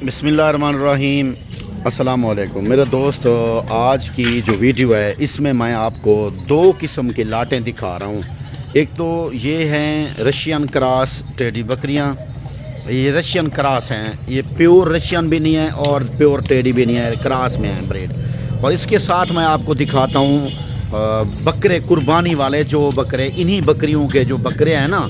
बिस्मिल्लाहिर्रहमानिर्रहीम। अस्सलाम वालेकुम मेरे दोस्त। आज की जो वीडियो है इसमें मैं आपको दो किस्म की लाटें दिखा रहा हूँ। एक तो ये हैं रशियन क्रॉस टेडी बकरियाँ। ये रशियन क्रॉस हैं, ये प्योर रशियन भी नहीं है और प्योर टेडी भी नहीं है, क्रॉस में है ब्रीड। और इसके साथ मैं आपको दिखाता हूँ बकरे कुर्बानी वाले जो बकरे, इन्हीं बकरियों के जो बकरे हैं ना,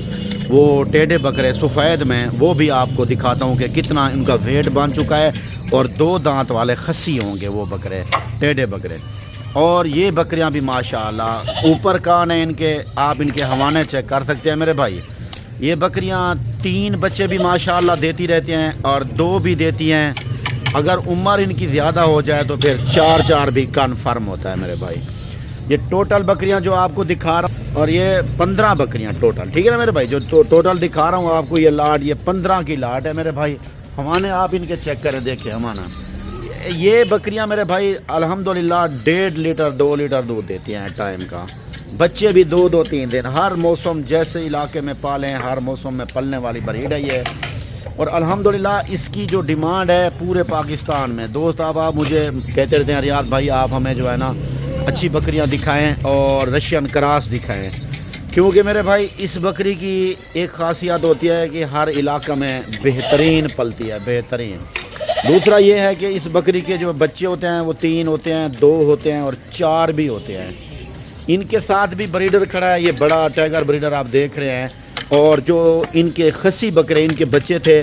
वो टेढ़े बकरे सफ़ेद में, वो भी आपको दिखाता हूँ कि कितना इनका वेट बन चुका है। और दो दांत वाले खस्सी होंगे वो बकरे, टेढ़े बकरे। और ये बकरियाँ भी माशाल्लाह ऊपर कान है इनके, आप इनके हवाने चेक कर सकते हैं मेरे भाई। ये बकरियाँ 3 बच्चे भी माशाल्लाह देती रहती हैं और 2 भी देती हैं। अगर उम्र इनकी ज़्यादा हो जाए तो फिर 4 भी कन्फर्म होता है मेरे भाई। ये टोटल बकरियां जो आपको दिखा रहा हूँ, और ये 15 बकरियां टोटल, ठीक है ना मेरे भाई। जो टोटल दिखा रहा हूँ आपको, ये लाट, ये 15 की लाट है मेरे भाई। हमारे आप इनके चेक करें, देखें हमारा। ये बकरियां मेरे भाई अल्हम्दुलिल्लाह 1.5 लीटर 2 लीटर दूध देती हैं टाइम का। बच्चे भी 2-3 दिन, हर मौसम जैसे इलाके में पालें, हर मौसम में पलने वाली ब्रीड है ये। और अल्हम्दुलिल्लाह इसकी जो डिमांड है पूरे पाकिस्तान में। दोस्त आप मुझे कहते रहते हैं, रियाद भाई आप हमें जो है ना अच्छी बकरियां दिखाएं और रशियन क्रॉस दिखाएं, क्योंकि मेरे भाई इस बकरी की एक ख़ासियत होती है कि हर इलाका में बेहतरीन पलती है, बेहतरीन। दूसरा ये है कि इस बकरी के जो बच्चे होते हैं वो 3 होते हैं, 2 होते हैं और 4 भी होते हैं। इनके साथ भी ब्रीडर खड़ा है, ये बड़ा टाइगर ब्रीडर आप देख रहे हैं। और जो इनके खस्सी बकरे, इनके बच्चे थे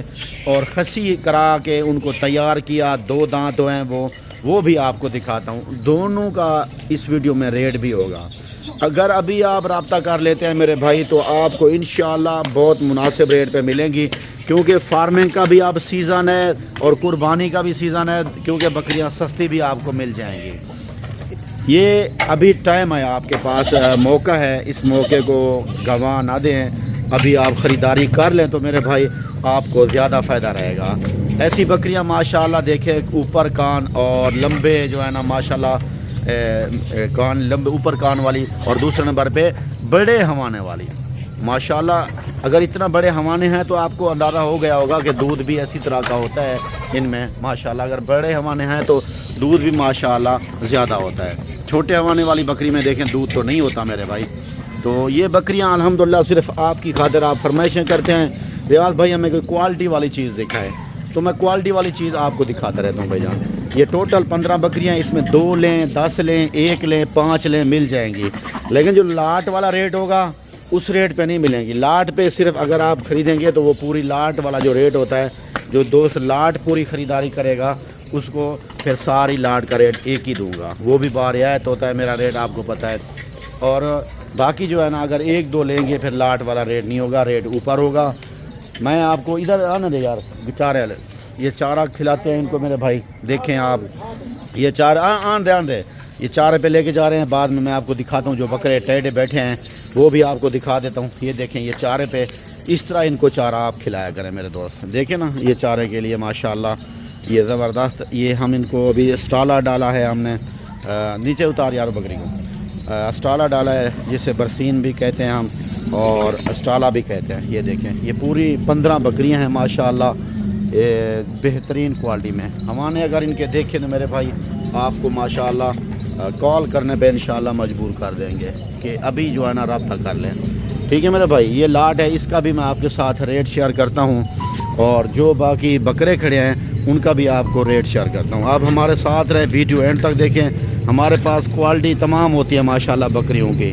और खस्सी करा के उनको तैयार किया, 2 दांत हैं वो भी आपको दिखाता हूँ। दोनों का इस वीडियो में रेट भी होगा। अगर अभी आप रब्ता कर लेते हैं मेरे भाई तो आपको इंशाल्लाह बहुत मुनासिब रेट पे मिलेंगी, क्योंकि फार्मिंग का भी अब सीज़न है और कुर्बानी का भी सीज़न है, क्योंकि बकरियां सस्ती भी आपको मिल जाएंगी। ये अभी टाइम है आपके पास, मौका है, इस मौके को गंवा ना दें। अभी आप ख़रीदारी कर लें तो मेरे भाई आपको ज़्यादा फ़ायदा रहेगा। ऐसी बकरियां माशाल्लाह देखें, ऊपर कान और लंबे जो है ना माशाल्लाह, कान लंबे ऊपर कान वाली, और दूसरे नंबर पे बड़े हवाने वाली माशाल्लाह। अगर इतना बड़े हवाने हैं तो आपको अंदाज़ा हो गया होगा कि दूध भी इसी तरह का होता है इनमें माशाल्लाह। अगर बड़े हवाने हैं तो दूध भी माशाल्लाह ज़्यादा होता है। छोटे हवाने वाली बकरी में देखें दूध तो नहीं होता मेरे भाई। तो ये बकरियाँ अल्हम्दुलिल्लाह सिर्फ आपकी खातिर आप फरमाइशें करते हैं, रियाज भाई हमें कोई क्वालिटी वाली चीज़ दिखाए, तो मैं क्वालिटी वाली चीज़ आपको दिखाता रहता हूँ भाईजान। ये टोटल 15 बकरियाँ, इसमें 2 लें, 10 लें, 1 लें, 5 लें, मिल जाएंगी। लेकिन जो लाट वाला रेट होगा उस रेट पे नहीं मिलेंगी। लाट पे सिर्फ अगर आप ख़रीदेंगे तो वो पूरी लाट वाला जो रेट होता है, जो दोस्त लाट पूरी ख़रीदारी करेगा उसको फिर सारी लाट का रेट एक ही दूँगा। वो भी बारियात होता है मेरा रेट, आपको पता है। और बाकी जो है ना, अगर 1-2 लेंगे फिर लाट वाला रेट नहीं होगा, रेट ऊपर होगा। मैं आपको इधर आने दे यार, बेचारे ये चारा खिलाते हैं इनको मेरे भाई, देखें आप। ये चारा आन दे ये चारे पे लेके जा रहे हैं। बाद में मैं आपको दिखाता हूँ जो बकरे टेढ़े बैठे हैं वो भी आपको दिखा देता हूँ। ये देखें, ये चारे पे इस तरह इनको चारा आप खिलाया करें मेरे दोस्त। देखें ना, ये चारे के लिए माशाल्लाह ये ज़बरदस्त। ये हम इनको अभी स्टाला डाला है हमने, नीचे उतार यार बकरी को। स्टाला डाला है जिसे बरसीन भी कहते हैं हम और स्टाला भी कहते हैं। ये देखें, ये पूरी 15 बकरियां हैं माशाल्लाह, ये बेहतरीन क्वालिटी में। हमारे अगर इनके देखें तो मेरे भाई आपको माशाल्लाह कॉल करने पे इंशाल्लाह मजबूर कर देंगे कि अभी जो है ना रब्ता कर लें, ठीक है मेरे भाई। ये लाट है, इसका भी मैं आपके साथ रेट शेयर करता हूँ और जो बाकी बकरे खड़े हैं उनका भी आपको रेट शेयर करता हूँ। आप हमारे साथ रहें, वीडियो एंड तक देखें। हमारे पास क्वालिटी तमाम होती है माशाल्लाह बकरियों की।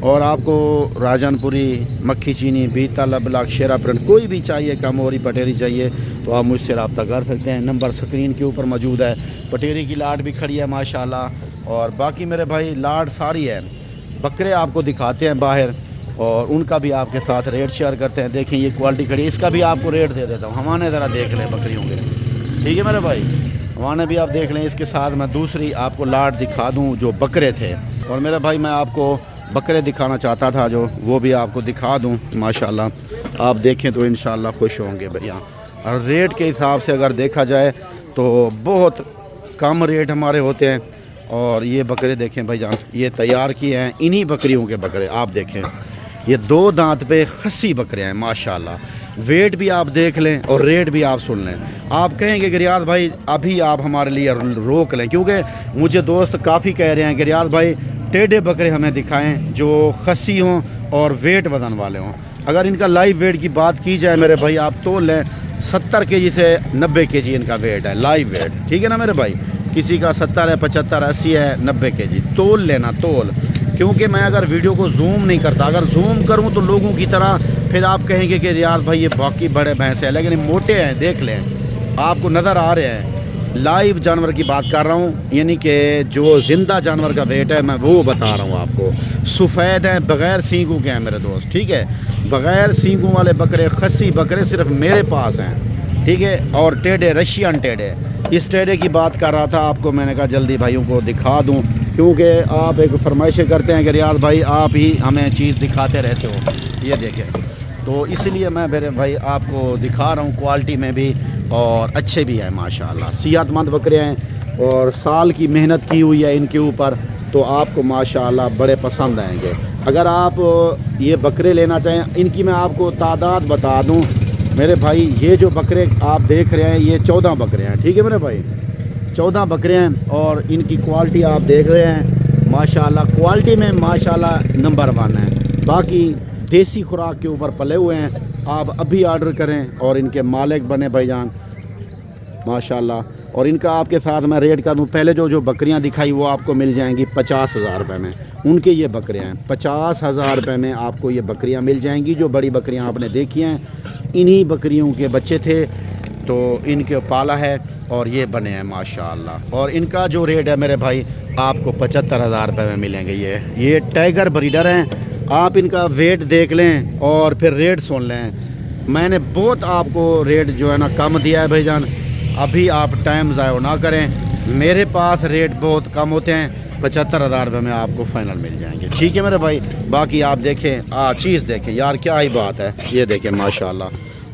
और आपको राजनपुरी, मक्खी चीनी, बीता, लबलाक, शेरा प्रिंट कोई भी चाहिए, कमोरी पटेरी चाहिए तो आप मुझसे रब्ता कर सकते हैं। नंबर स्क्रीन के ऊपर मौजूद है। पटेरी की लाट भी खड़ी है माशाल्लाह। और बाकी मेरे भाई लाट सारी है, बकरे आपको दिखाते हैं बाहर और उनका भी आपके साथ रेट शेयर करते हैं। देखें ये क्वालिटी खड़ी है, इसका भी आपको रेट दे देता हूँ। हमारे ज़रा देख लें बकरियों के, ठीक है मेरे भाई। हमारे भी आप देख लें। इसके साथ मैं दूसरी आपको लाट दिखा दूँ जो बकरे थे। और मेरे भाई मैं आपको बकरे दिखाना चाहता था जो, वो भी आपको दिखा दूँ माशाल्लाह। आप देखें तो इंशाल्लाह खुश होंगे भैया। और रेट के हिसाब से अगर देखा जाए तो बहुत कम रेट हमारे होते हैं। और ये बकरे देखें भाईजान, ये तैयार किए हैं इन्हीं बकरियों के बकरे। आप देखें ये 2 दांत पे खस्सी बकरे हैं माशाल्लाह। ویٹ بھی آپ دیکھ لیں اور ریٹ بھی آپ سن لیں. آپ کہیں گے کہ ریاض بھائی ابھی آپ ہمارے لیے روک لیں، کیونکہ مجھے دوست کافی کہہ رہے ہیں کہ ریاض بھائی ٹیڈے بکرے ہمیں دکھائیں جو خسی ہوں اور ویٹ وزن والے ہوں. اگر ان کا لائیو ویٹ کی بات کی جائے میرے بھائی، آپ تول لیں 70 کے جی سے 90 کے جی ان کا ویٹ ہے، لائیو ویٹ. ٹھیک ہے نا میرے بھائی، کسی کا 70 ہے، 75 80 ہے، 90 کے جی تول لینا تول. کیونکہ میں اگر ویڈیو کو زوم نہیں کرتا، اگر زوم کروں تو لوگوں کی طرح پھر آپ کہیں گے کہ ریاض بھائی یہ باقی بڑے بھینس ہیں، لیکن موٹے ہیں، دیکھ لیں آپ کو نظر آ رہے ہیں. لائیو جانور کی بات کر رہا ہوں، یعنی کہ جو زندہ جانور کا ویٹ ہے میں وہ بتا رہا ہوں آپ کو. سفید ہیں، بغیر سینگوں کے ہیں میرے دوست. ٹھیک ہے، بغیر سینگوں والے بکرے، خسی بکرے صرف میرے پاس ہیں. ٹھیک ہے، اور ٹیڈے، رشین ٹیڈے. اس ٹیڈے کی بات کر رہا تھا آپ کو، میں نے کہا جلدی بھائیوں کو دکھا دوں، کیونکہ آپ ایک فرمائشیں کرتے ہیں کہ ریاض بھائی آپ ہی ہمیں چیز دکھاتے رہتے ہو. یہ دیکھیں، تو اس لیے میں میرے بھائی آپ کو دکھا رہا ہوں. کوالٹی میں بھی اور اچھے بھی ہیں ماشاءاللہ، صحت مند بکرے ہیں اور سال کی محنت کی ہوئی ہے ان کے اوپر، تو آپ کو ماشاءاللہ بڑے پسند آئیں گے. اگر آپ یہ بکرے لینا چاہیں، ان کی میں آپ کو تعداد بتا دوں میرے بھائی. یہ جو بکرے آپ دیکھ رہے ہیں یہ 14 بکرے ہیں. ٹھیک ہے میرے بھائی، 14 بکرے ہیں اور ان کی کوالٹی آپ دیکھ رہے ہیں ماشاءاللہ. کوالٹی میں ماشاءاللہ نمبر 1 ہے. باقی دیسی خوراک کے اوپر پلے ہوئے ہیں. آپ ابھی آرڈر کریں اور ان کے مالک بنے بھائی جان ماشاءاللہ. اور ان کا آپ کے ساتھ میں ریٹ کر دوں. پہلے جو بکریاں دکھائی وہ آپ کو مل جائیں گی 50,000 روپے میں. ان کے یہ بکریاں ہیں 50,000 روپے میں آپ کو یہ بکریاں مل جائیں گی. جو بڑی بکریاں آپ نے دیکھی ہیں انہی بکریوں کے بچے تھے تو ان کے پالا ہے اور یہ بنے ہیں ماشاءاللہ. اور ان کا جو ریٹ ہے میرے بھائی آپ کو 75,000 روپے میں ملیں گے. یہ ٹائیگر بریڈر ہیں. آپ ان کا ویٹ دیکھ لیں اور پھر ریٹ سن لیں. میں نے بہت آپ کو ریٹ جو ہے نا کم دیا ہے بھائی جان. ابھی آپ ٹائم ضائع نہ کریں، میرے پاس ریٹ بہت کم ہوتے ہیں. 75,000 روپے میں آپ کو فائنل مل جائیں گے. ٹھیک ہے میرے بھائی. باقی آپ دیکھیں، چیز دیکھیں یار، کیا ہی بات ہے. یہ دیکھیں ماشاءاللہ،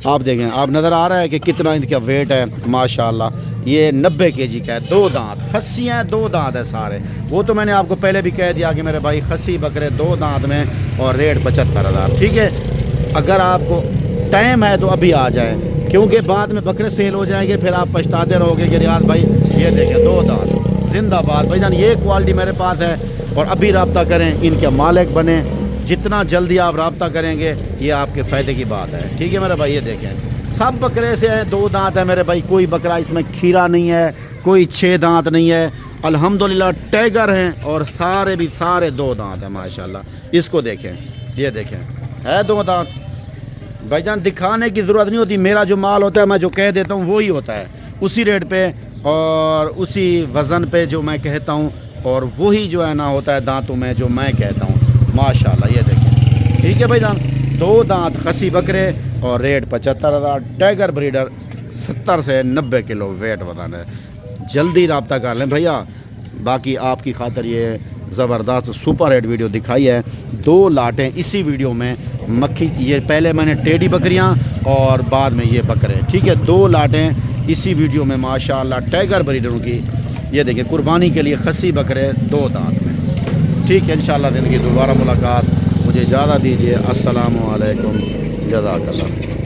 آپ دیکھیں، آپ نظر آ رہا ہے کہ کتنا ان کا ویٹ ہے ماشاءاللہ. یہ 90 کے جی کا ہے. 2 دانت خسی ہیں، 2 دانت ہے سارے. وہ تو میں نے آپ کو پہلے بھی کہہ دیا کہ میرے بھائی خسی بکرے 2 دانت میں اور ریٹ 75,000. ٹھیک ہے، اگر آپ کو ٹائم ہے تو ابھی آ جائیں، کیونکہ بعد میں بکرے سیل ہو جائیں گے، پھر آپ پچھتاتے رہو گے کہ ریاض بھائی یہ دیکھیں 2 دانت زندہ باد. بھائی جان یہ کوالٹی میرے پاس ہے اور ابھی رابطہ کریں، ان کے مالک بنیں. جتنا جلدی آپ رابطہ کریں گے یہ آپ کے فائدے کی بات ہے. ٹھیک ہے میرے بھائی. یہ دیکھیں سب بکرے سے ہیں 2 دانت ہے میرے بھائی. کوئی بکرا اس میں کھیرا نہیں ہے، کوئی 6 دانت نہیں ہے. الحمدللہ ٹائیگر ہیں اور سارے 2 دانت ہیں ماشاءاللہ. اس کو دیکھیں، یہ دیکھیں ہے 2 دانت. بھائی جان دکھانے کی ضرورت نہیں ہوتی. میرا جو مال ہوتا ہے میں جو کہہ دیتا ہوں وہی ہوتا ہے، اسی ریٹ پہ اور اسی وزن پہ جو میں کہتا ہوں، اور وہی جو ہے نا ہوتا ہے دانتوں میں جو میں کہتا ہوں ماشاءاللہ. یہ دیکھیں. ٹھیک ہے بھائی جان، 2 دانت خسی بکرے اور ریٹ 75,000. ٹائیگر بریڈر 70 سے 90 کلو ویٹ بتانا ہے. جلدی رابطہ کر لیں بھیا. باقی آپ کی خاطر یہ زبردست سپر ہیڈ ویڈیو دکھائی ہے. 2 لاٹیں اسی ویڈیو میں مکھی، یہ پہلے میں نے ٹیڈی بکریاں اور بعد میں یہ بکرے. ٹھیک ہے، 2 لاٹیں اسی ویڈیو میں ماشاءاللہ ٹائیگر بریڈروں کی. یہ دیکھیں قربانی کے لیے خسی بکرے 2 دانت میں. ٹھیک ہے، انشاءاللہ زندگی دوبارہ ملاقات. مجھے اجازت دیجیے. السلام علیکم، جزاک اللہ.